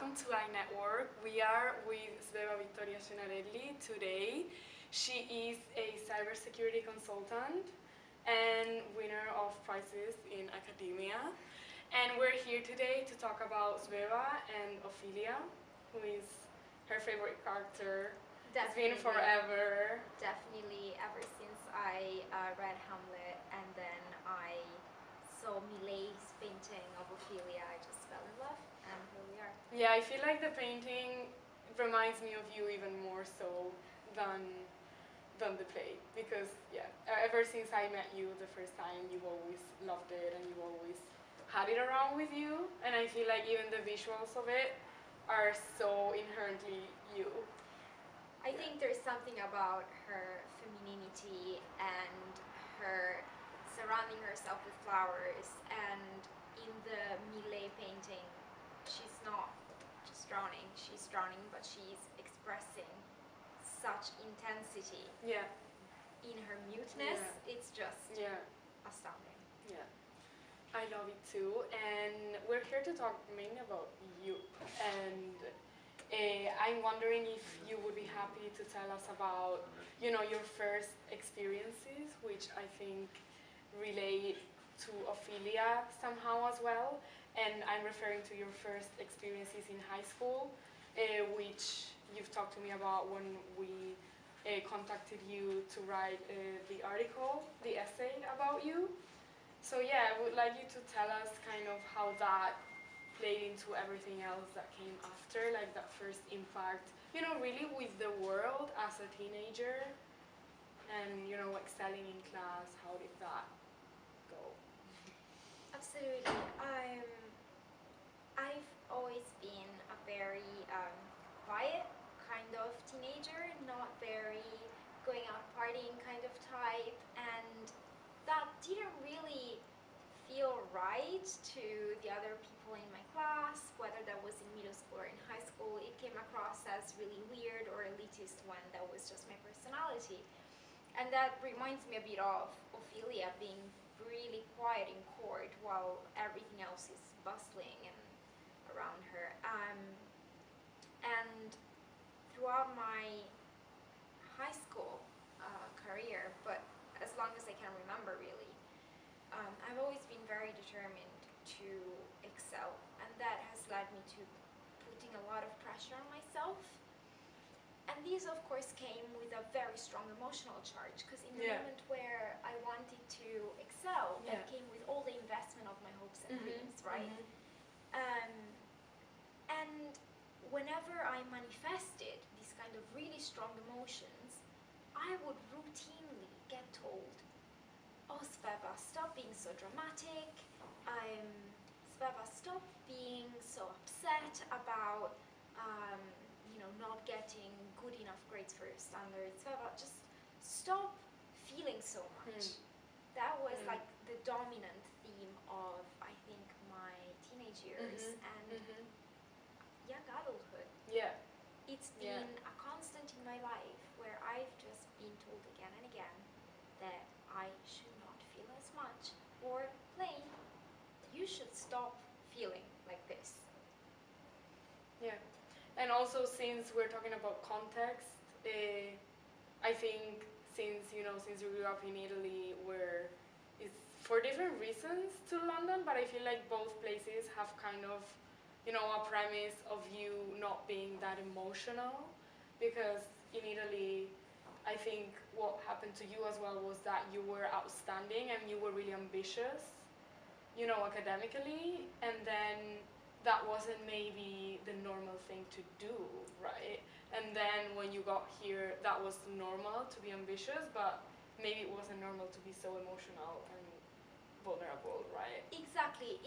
welcome to iNetwork. We are with Sveva today. She is a cybersecurity consultant and winner of prizes in academia. And we're here today to talk about Sveva and Ophelia, who is her favorite character. It's been forever. Definitely, ever since I read Hamlet and then I saw Millet's painting of Ophelia, I just fell in love, and here we are. Yeah, I feel like the painting reminds me of you even more so than the play, because ever since I met you the first time, you've always loved it and you always had it around with you, and I feel like even the visuals of it are so inherently you. I think there's something about her femininity and her surrounding herself with flowers, and in the Millet painting, she's not just drowning, she's drowning, but she's expressing such intensity. Yeah. In her muteness, it's just astounding. Yeah. I love it too, and we're here to talk mainly about you. And I'm wondering if you would be happy to tell us about, your first experiences, which I think relate to Ophelia somehow as well. And I'm referring to your first experiences in high school, which you've talked to me about when we contacted you to write the article, the essay about you. So yeah, I would like you to tell us kind of how that played into everything else that came after, like that first impact, really with the world as a teenager, and excelling in class. How did that go? Absolutely. I've always been a very quiet kind of teenager, not very going out partying kind of type, and that didn't really feel right to the other people in my class, whether that was in middle school or in high school. It came across as really weird or elitist when that was just my personality. And that reminds me a bit of Ophelia being really quiet in court while everything else is bustling and around her. And throughout my high school career, but as long as I can remember really, I've always been very determined to excel, and that has led me to putting a lot of pressure on myself. And this, of course, came with a very strong emotional charge, because in the moment where I wanted to excel, that came with all the investment of my hopes and dreams, right? And whenever I manifested these kind of really strong emotions, I would routinely get told, "Oh, Sveva, stop being so dramatic. Sveva, stop being so upset about not getting good enough grades for your standards. Sveva, just stop feeling so much." That was like the dominant theme of, I think, my teenage years and young adulthood. Yeah. It's been a constant in my life where I've just been told again and again that I should not feel as much, or plain, you should stop feeling like this. Yeah. And also, since we're talking about context, I think since you grew up in Italy, where it's for different reasons to London, but I feel like both places have kind of, a premise of you not being that emotional, because in Italy, I think what happened to you as well was that you were outstanding and you were really ambitious, academically, and then that wasn't maybe the normal thing to do, right? And then when you got here, that was normal to be ambitious, but maybe it wasn't normal to be so emotional and vulnerable, right? Exactly.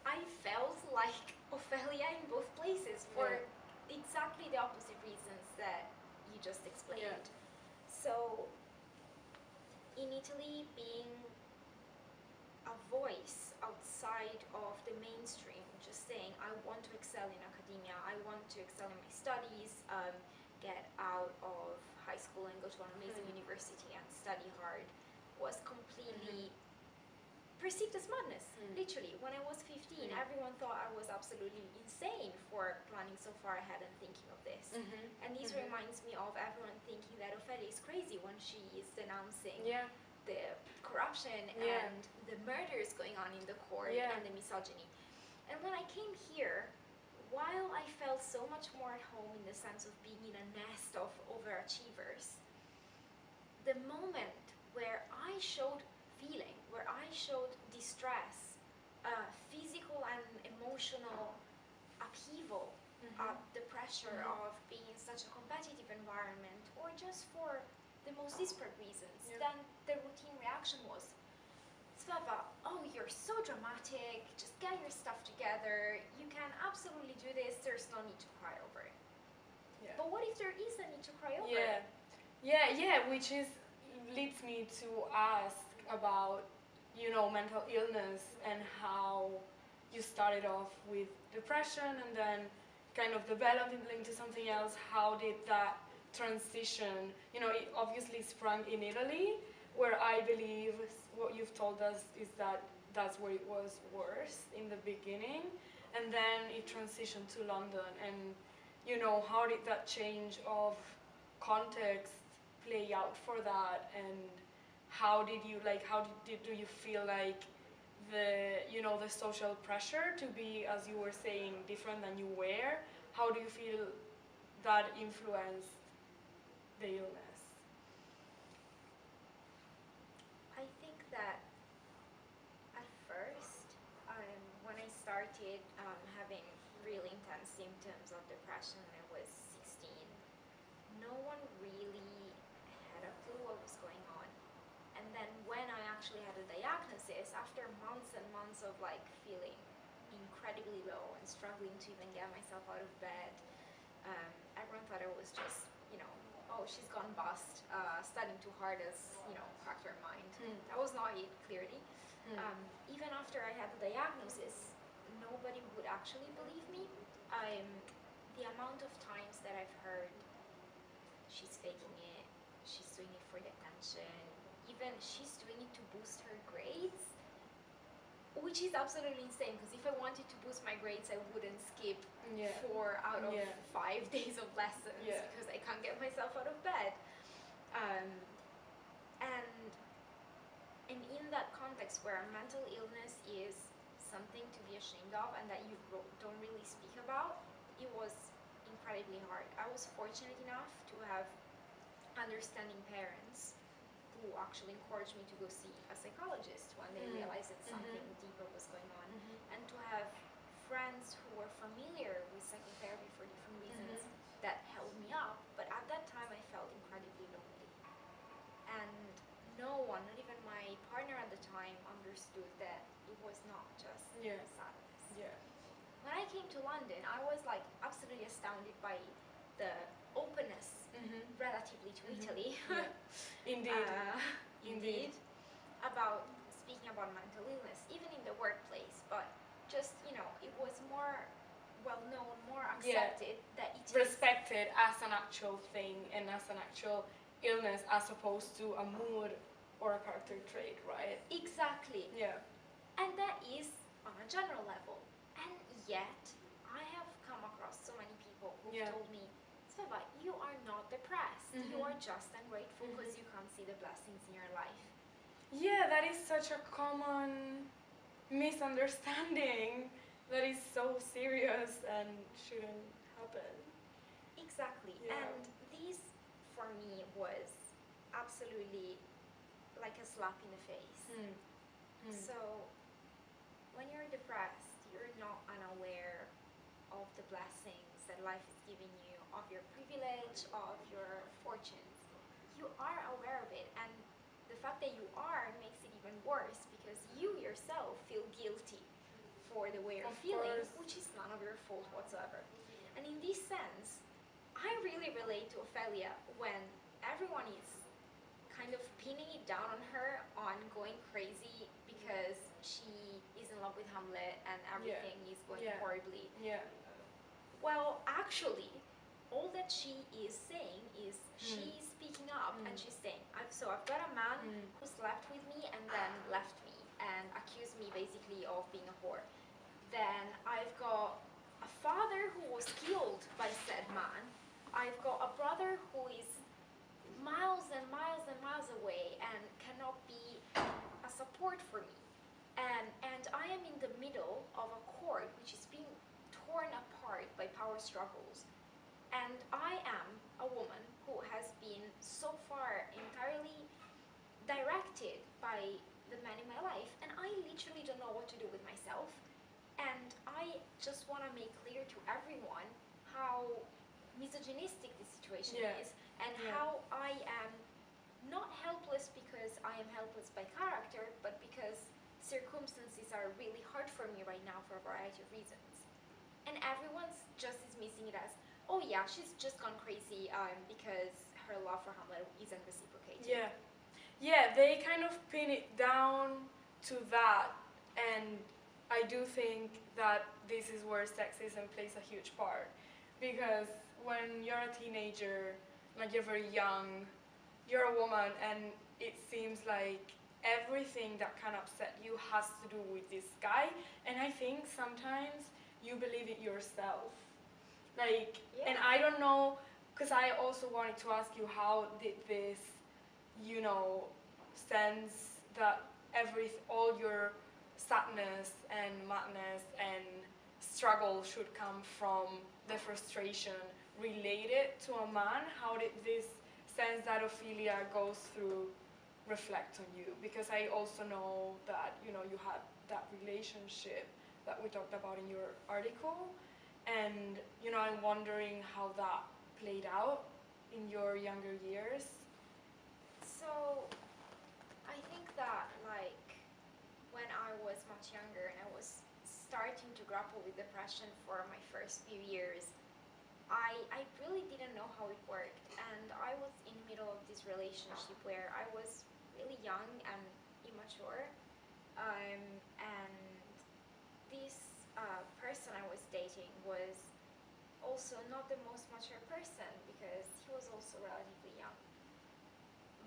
I felt like Ophelia in both places for exactly the opposite reasons that you just explained. So in Italy, being a voice outside of the mainstream, just saying, I want to excel in academia, I want to excel in my studies, get out of high school and go to an amazing university and study hard, was completely perceived as madness. Literally, when I was 15, everyone thought I was absolutely insane for planning far ahead and thinking of this. And this reminds me of everyone thinking that Ophelia is crazy when she is denouncing the corruption and the murders going on in the court and the misogyny. And when I came here, while I felt so much more at home in the sense of being in a nest of overachievers, the moment where I showed feeling, where I showed distress, physical and emotional upheaval, the pressure of being in such a competitive environment, or just for the most disparate reasons, then the routine reaction was, Sveva, oh, you're so dramatic, just get your stuff together, you can absolutely do this, there's no need to cry over it. But what if there is a need to cry over it? Which leads me to ask about, mental illness and how you started off with depression and then kind of developed into something else. How did that transition, it obviously sprung in Italy, where I believe what you've told us is that that's where it was worse in the beginning, and then it transitioned to London, and how did that change of context play out for that, and how did you do you feel like the social pressure to be, as you were saying, different than you were, how do you feel that influenced the illness? I think that at first, when I started having really intense symptoms of depression when I was 16, no one really had a clue what was going on. And then when I actually had a diagnosis, after months and months of feeling incredibly low and struggling to even get myself out of bed, everyone thought I was just, oh, she's gone bust, studying too hard has, cracked her mind. That was not it, clearly. Even after I had the diagnosis, nobody would actually believe me. The amount of times that I've heard, she's faking it, she's doing it for the attention, even she's doing it to boost her grades, which is absolutely insane, because if I wanted to boost my grades, I wouldn't skip 4 out of 5 days of lessons because I can't get myself out of bed. And in that context where mental illness is something to be ashamed of and that you don't really speak about, it was incredibly hard. I was fortunate enough to have understanding parents who actually encouraged me to go see a psychologist when they realized that something deeper was going on, and to have friends who were familiar with psychotherapy for different reasons that held me up. But at that time I felt incredibly lonely, and no one, not even my partner at the time, understood that it was not just sadness. When I came to London, I was absolutely astounded by the openness relatively to Italy. Indeed. About speaking about mental illness, even in the workplace, but just, it was more well known, more accepted, that it respected as an actual thing and as an actual illness, as opposed to a mood or a character trait, right? Exactly. And that is on a general level. And yet, I have come across so many people who told me, Sveva, you are not depressed. You are just ungrateful because you can't see the blessings in your life. Yeah, that is such a common misunderstanding that is so serious and shouldn't happen. Exactly. And this, for me, was absolutely like a slap in the face. So, when you're depressed, you're not unaware of the blessings that life is giving you, of your privilege, of your fortunes. You are aware of it, and the fact that you are makes it even worse, because you yourself feel guilty for the way you're feeling, which is none of your fault whatsoever. And in this sense, I really relate to Ophelia when everyone is kind of pinning it down on her, on going crazy because she is in love with Hamlet and everything is going horribly. Well, actually, all that she is saying is she's speaking up and she's saying, I've got a man who slept with me and then left me and accused me basically of being a whore. Then I've got a father who was killed by support for me. And I am in the middle of a cord which is being torn apart by power struggles. And I am a woman who has been so far entirely directed by the men in my life, and I literally don't know what to do with myself. And I just want to make clear to everyone how misogynistic this situation Yeah. is, and Yeah. how I am not helpless because I am helpless by character, but because circumstances are really hard for me right now for a variety of reasons. And everyone's just dismissing it as, oh yeah, she's just gone crazy because her love for Hamlet isn't reciprocated. Yeah. Yeah, they kind of pin it down to that, and I do think that this is where sexism plays a huge part. Because when you're a teenager, like you're very young, you're a woman, and it seems like everything that can upset you has to do with this guy, and I think sometimes you believe it yourself. Like, Yeah. and I don't know, because I also wanted to ask you, how did this, you know, sense that all your sadness and madness and struggle should come from the frustration related to a man? How did this sense that Ophelia goes through reflect on you? Because I also know that, you know, you had that relationship that we talked about in your article, and, you know, I'm wondering how that played out in your younger years. So I think that, like, when I was much younger and I was starting to grapple with depression for my first few years, I really didn't know how it worked, and I was in the middle of this relationship where I was really young and immature, and this person I was dating was also not the most mature person because he was also relatively young.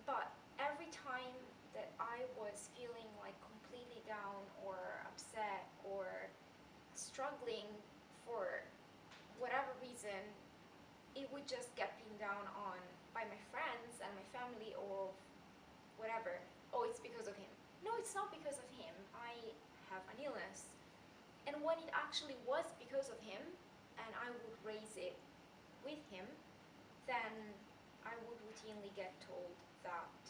But every time that I was feeling like completely down or upset or struggling for whatever reason, it would just get pinned down on by my friends and my family or whatever. Oh, it's because of him. No, it's not because of him. I have an illness. And when it actually was because of him, and I would raise it with him, then I would routinely get told that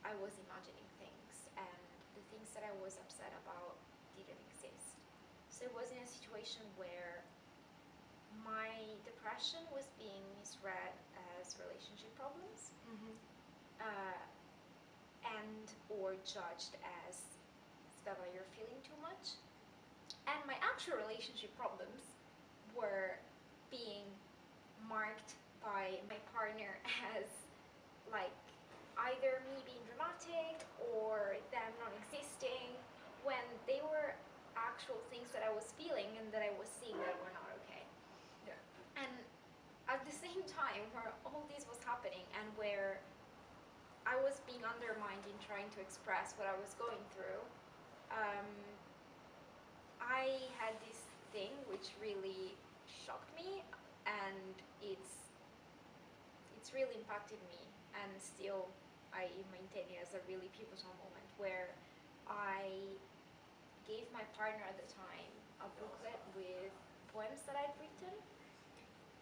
I was imagining things and the things that I was upset about didn't exist. So it was in a situation where my depression was being misread as relationship problems, Mm-hmm. uh, and or judged as, Sveva, you're feeling too much. And my actual relationship problems were being marked by my partner as, like, either me being dramatic or them non existing, when they were actual things that I was feeling and that I was seeing that were not okay. Yeah. And at the same time, where all this was happening and where I was being undermined in trying to express what I was going through, um, I had this thing which really shocked me, and it's really impacted me, and still I maintain it as a really pivotal moment where I gave my partner at the time a booklet with poems that I'd written,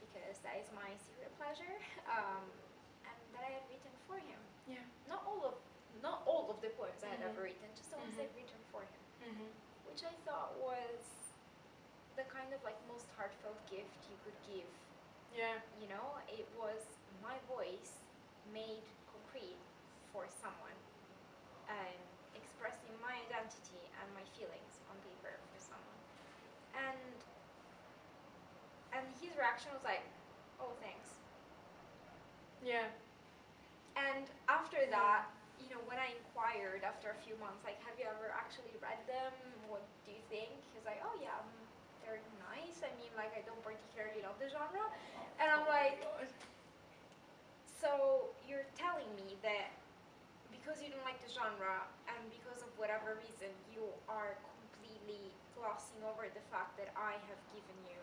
because that is my secret pleasure, and that I had written for him. Yeah. Not all of the poems I had Mhm. ever written, just the ones Mhm. I'd written for him, Mm-hmm. which I thought was the kind of, like, most heartfelt gift you could give. Yeah. You know, it was my voice made concrete for someone, and expressing my identity and my feelings on paper for someone. And his reaction was like, oh, thanks. Yeah. And after that, you know, when I inquired after a few months, like, have you ever actually read them? What do you think? He was like, oh yeah, they're nice. I mean, like, I don't particularly love the genre. And I'm like, so you're telling me that because you don't like the genre and because of whatever reason you are completely glossing over the fact that I have given you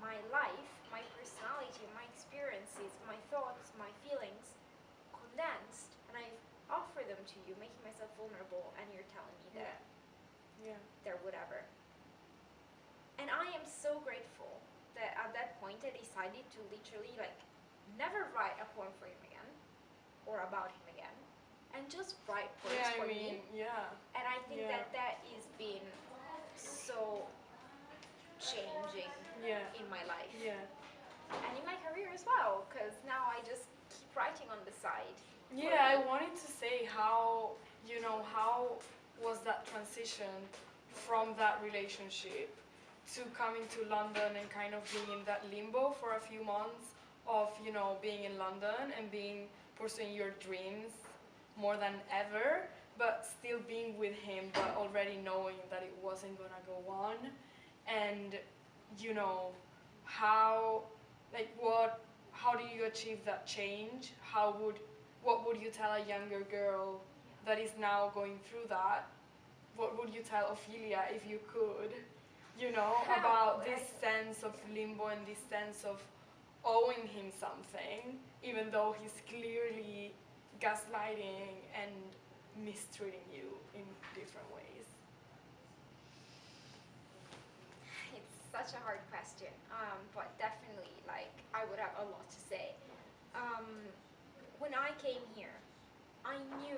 my life, my personality, my experiences, my thoughts, my feelings condensed, and I've offer them to you, making myself vulnerable, and you're telling me that they're whatever. And I am so grateful that at that point I decided to literally like never write a poem for him again or about him again, and just write poems for me. And I think that that is been so changing in my life and in my career as well, because now I just keep writing on the side. I wanted to say how, how was that transition from that relationship to coming to London and kind of being in that limbo for a few months of, being in London and pursuing your dreams more than ever, but still being with him, but already knowing that it wasn't gonna go on. And, how, how do you achieve that change? What would you tell a younger girl that is now going through that? What would you tell Ophelia if you could? About this sense of limbo and this sense of owing him something, even though he's clearly gaslighting and mistreating you in different ways. It's such a hard question, but definitely, like, I would have a lot to say. When I came here, I knew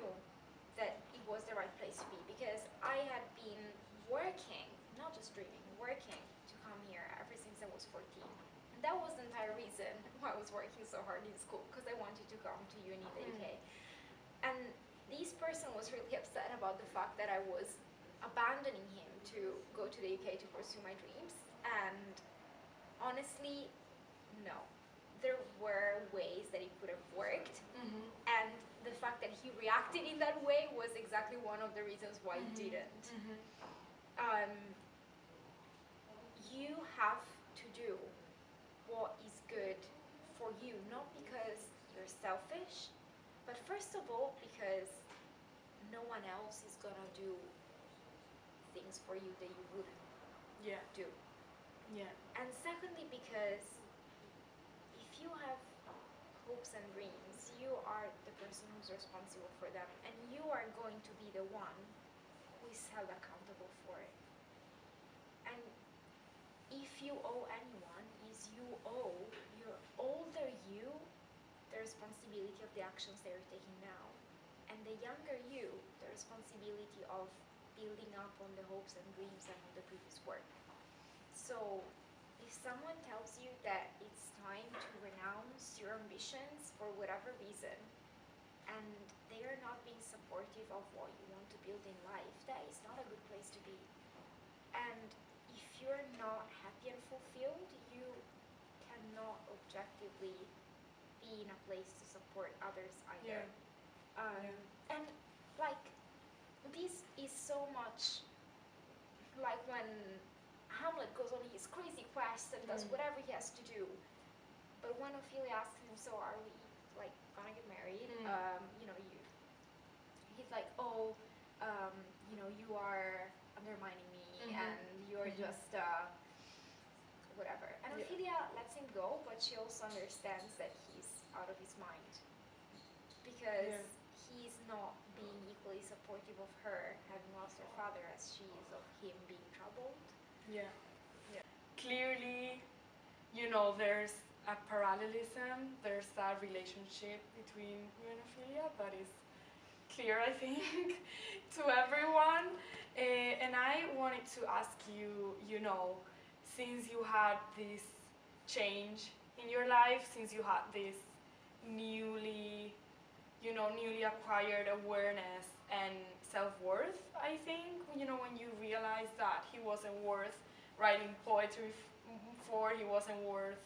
that it was the right place to be, because I had been working, not just dreaming, working to come here ever since I was 14. And that was the entire reason why I was working so hard in school, because I wanted to come to uni in the UK. And this person was really upset about the fact that I was abandoning him to go to the UK to pursue my dreams. And honestly, no. There were ways that it could have worked, and the fact that he reacted in that way was exactly one of the reasons why it didn't. You have to do what is good for you, not because you're selfish, but first of all because no one else is gonna do things for you that you wouldn't do. And secondly, because if you have hopes and dreams, you are the person who's responsible for them, and you are going to be the one who is held accountable for it. And if you owe anyone, is you owe your older you the responsibility of the actions that you're taking now, and the younger you the responsibility of building up on the hopes and dreams and on the previous work. So if someone tells you that it's time to renounce your ambitions for whatever reason, and they are not being supportive of what you want to build in life, that is not a good place to be. And if you're not happy and fulfilled, you cannot objectively be in a place to support others either. And like, this is so much like when Hamlet goes on his crazy quest and does whatever he has to do. But when Ophelia asks him, so are we like gonna get married? He's like, oh, you are undermining me, and you're just whatever. And Ophelia lets him go, but she also understands that he's out of his mind, because he's not being equally supportive of her having lost her father as she is of him being troubled. Clearly, there's a parallelism, there's a relationship between you and Ophelia that is clear, I think, to everyone. And I wanted to ask you, since you had this change in your life, since you had this newly acquired awareness and self-worth, I think, when you realized that he wasn't worth writing poetry for, he wasn't worth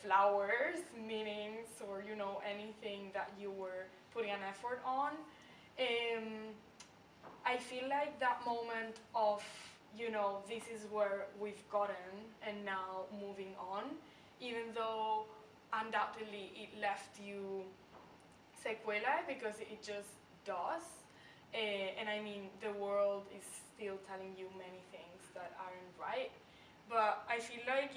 flowers, meanings, or, anything that you were putting an effort on. I feel like that moment of, this is where we've gotten, and now moving on, even though undoubtedly it left you sequela, because it just does. And I mean, the world is still telling you many things that aren't right. But I feel like,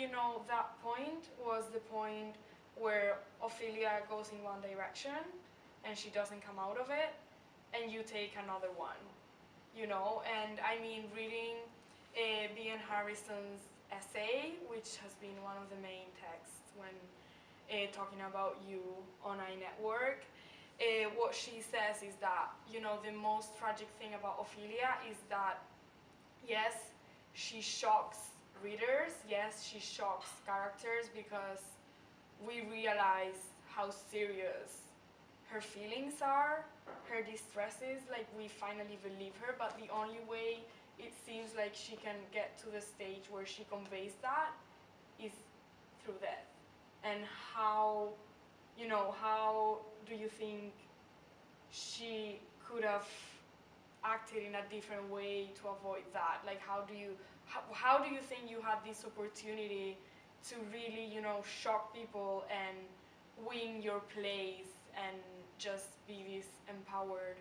that point was the point where Ophelia goes in one direction, and she doesn't come out of it, and you take another one, you know. And I mean, reading B.N. Harrison's essay, which has been one of the main texts when talking about you on iNetwork, what she says is that, you know, the most tragic thing about Ophelia is that, yes, she shocks readers, yes, she shocks characters, because we realize how serious her feelings are, her distresses, like we finally believe her, but the only way it seems like she can get to the stage where she conveys that is through death. And how, you know, how do you think she could have acted in a different way to avoid that? Like, how do you think you had this opportunity to really, you know, shock people and win your place and just be this empowered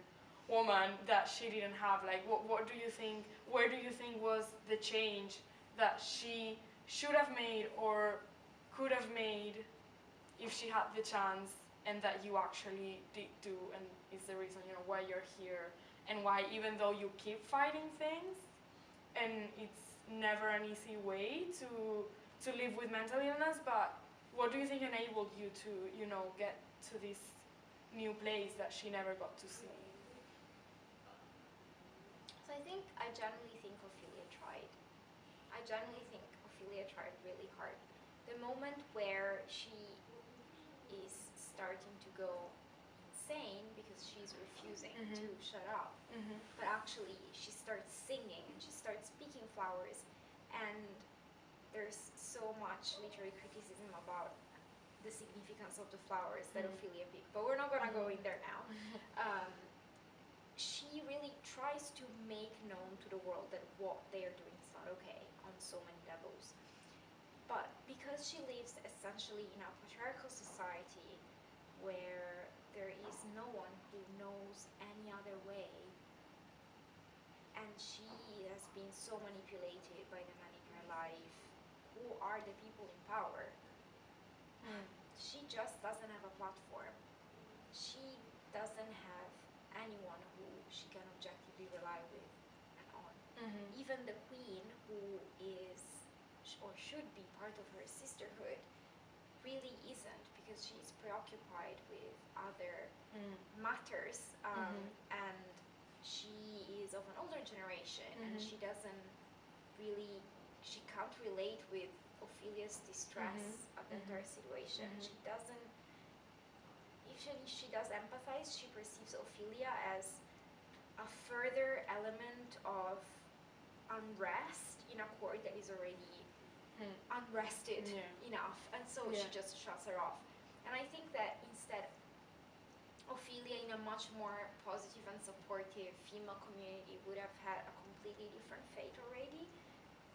woman that she didn't have? Like, what do you think, where do you think was the change that she should have made or could have made if she had the chance, and that you actually did do, and is the reason, you know, why you're here, and why, even though you keep fighting things, and it's never an easy way to live with mental illness, but what do you think enabled you to, you know, get to this new place that she never got to see? So I genuinely think Ophelia tried. I genuinely think Ophelia tried really hard. The moment where she is starting to go insane because she's refusing to shut up, but actually she starts singing and she starts speaking flowers, and there's so much literary criticism about the significance of the flowers that Ophelia picked, but we're not gonna go in there now. She really tries to make known to the world that what they are doing is not okay on so many levels. But because she lives essentially in a patriarchal society where there is no one who knows any other way, and she has been so manipulated by the men in her life who are the people in power, she just doesn't have a platform. She doesn't have anyone who she can objectively rely with and on. Even the queen, who is or should be part of her sisterhood, really isn't, because she's preoccupied with other matters, and she is of an older generation, and she can't relate with Ophelia's distress of the entire situation. She doesn't, usually she does empathize, she perceives Ophelia as a further element of unrest in a court that is already unrested enough, and so she just shuts her off. And I think that instead, Ophelia, in a much more positive and supportive female community, would have had a completely different fate already.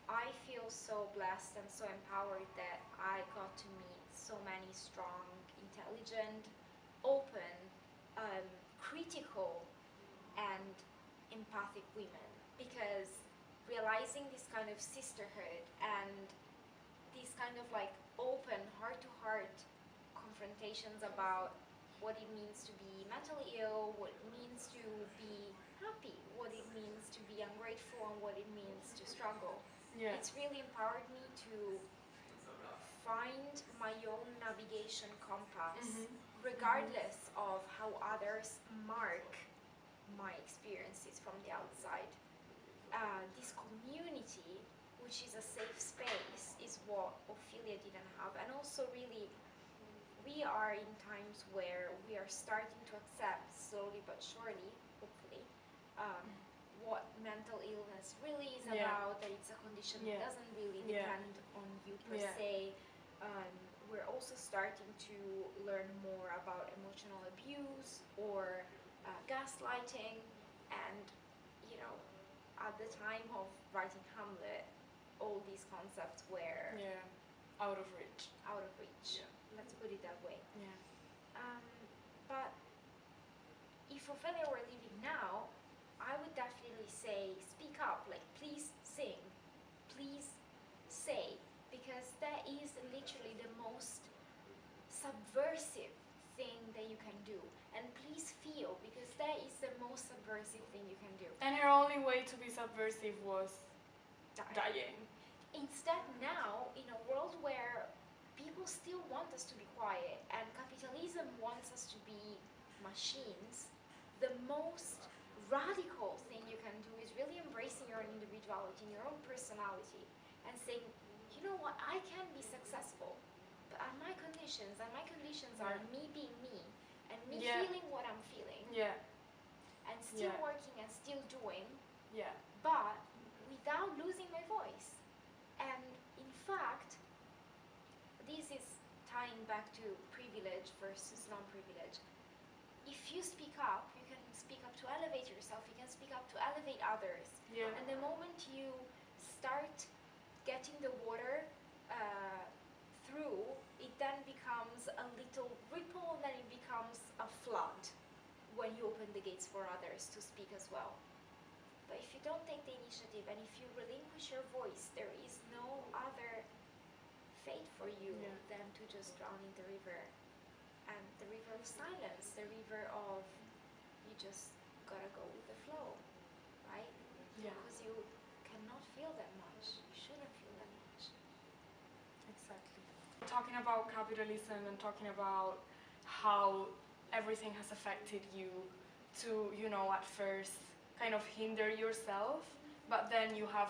I feel so blessed and so empowered that I got to meet so many strong, intelligent, open, critical, and empathic women, because realizing this kind of sisterhood and these kind of like open heart-to-heart confrontations about what it means to be mentally ill, what it means to be happy, what it means to be ungrateful, and what it means to struggle. It's really empowered me to find my own navigation compass, regardless of how others mark my experiences from the outside. This community, which is a safe space, is what Ophelia didn't have. And also, really, we are in times where we are starting to accept, slowly but surely, hopefully, what mental illness really is about, that it's a condition that doesn't really depend on you per se. We're also starting to learn more about emotional abuse or gaslighting, and, you know, at the time of writing Hamlet, all these concepts were out of reach. Let's put it that way. But if Ophelia were living now, I would definitely say, speak up, like, please sing, please say, because that is literally the most subversive thing that you can do. And please that is the most subversive thing you can do. And her only way to be subversive was dying. Instead, now, in a world where people still want us to be quiet and capitalism wants us to be machines, the most radical thing you can do is really embracing your own individuality, your own personality, and saying, you know what, I can be successful, but on my conditions, and my conditions are me being me, and me feeling what I'm feeling, and still working and still doing, but without losing my voice. And in fact, this is tying back to privilege versus non-privilege. If you speak up, you can speak up to elevate yourself, you can speak up to elevate others. And the moment you start getting the water through, it then becomes a little ripple, and then it becomes a flood when you open the gates for others to speak as well. But if you don't take the initiative and if you relinquish your voice, there is no other fate for you than to just drown in the river. And the river of silence, the river of you just gotta go with the flow, right? Because you cannot feel that much. You shouldn't feel that much. Exactly. Talking about capitalism and talking about how everything has affected you to, you know, at first kind of hinder yourself, but then you have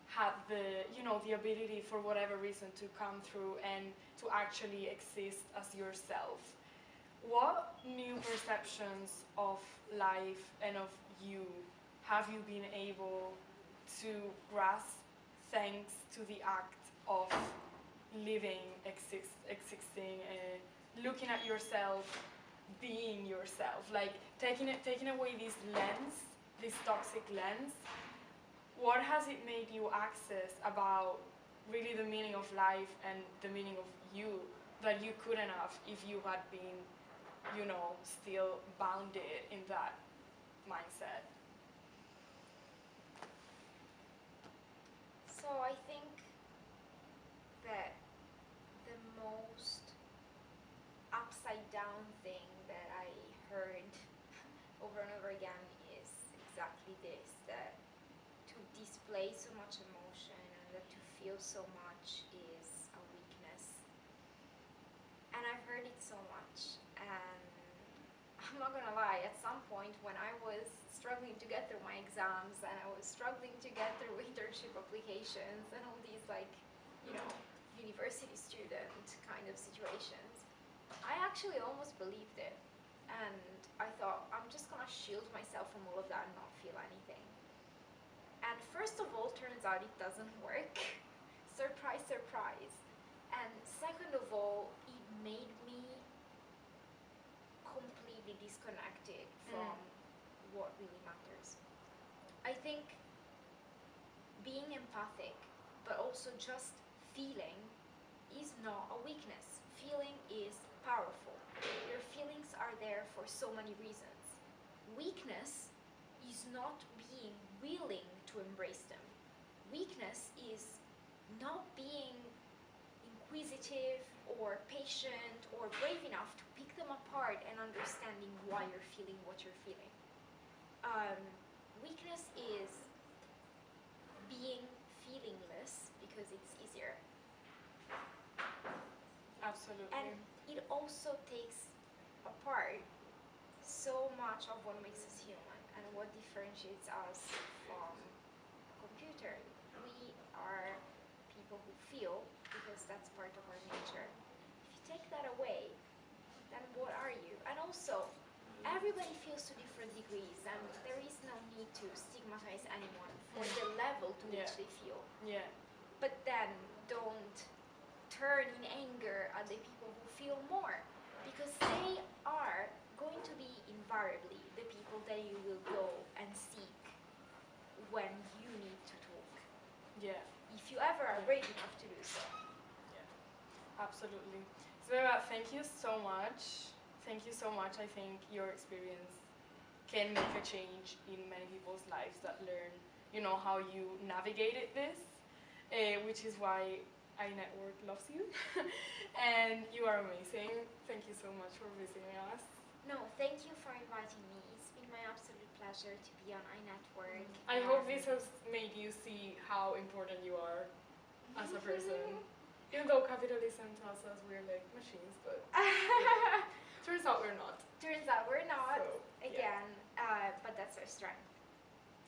had the, you know, the ability for whatever reason to come through and to actually exist as yourself. What new perceptions of life and of you have you been able to grasp thanks to the act of living, existing, looking at yourself, being yourself, like taking away this lens, this toxic lens? What has it made you access about really the meaning of life and the meaning of you that you couldn't have if you had been, you know, still bounded in that mindset? So I think that the most upside down thing that I heard over and over again is exactly this, that to display so much emotion and that to feel so much is a weakness. And I've heard it so much, and I'm not gonna lie, at some point when I was struggling to get through my exams and I was struggling to get through internship applications and all these, like, you know, university student kind of situations, I actually almost believed it. And I thought, I'm just gonna shield myself from all of that and not feel anything. And first of all, turns out it doesn't work. Surprise, surprise. And second of all, it made me completely disconnected from what really matters. I think being empathic, but also just feeling, is not a weakness. Feeling is powerful. Your feelings are there for so many reasons. Weakness is not being willing to embrace them. Weakness is not being inquisitive or patient or brave enough to pick them apart and understanding why you're feeling what you're feeling. Weakness is being feelingless because it's easier. Absolutely. And it also takes apart so much of what makes us human and what differentiates us from a computer. We are people who feel because that's part of our nature. If you take that away, then what are you? And also, everybody feels to different degrees, and there is no need to stigmatize anyone for the level to which they feel. But then don't turn in anger at the people who feel more, because they are going to be invariably the people that you will go and seek when you need to talk. If you ever are brave enough to do so. Absolutely. Sveva, thank you so much. Thank you so much. I think your experience can make a change in many people's lives that learn, you know, how you navigated this, which is why iNetwork loves you. And you are amazing. Thank you so much for visiting us. No, thank you for inviting me. It's been pleasure to be on iNetwork. I hope this has made you see how important you are as a person. Even though capitalism tells us we're like machines, but turns out we're not. Turns out we're not, So, again, but that's our strength.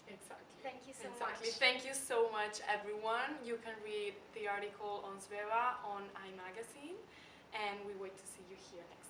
Exactly. Thank you so Exactly. much. Thank you so much, everyone. You can read the article on Sveva on iMagazine, and we wait to see you here next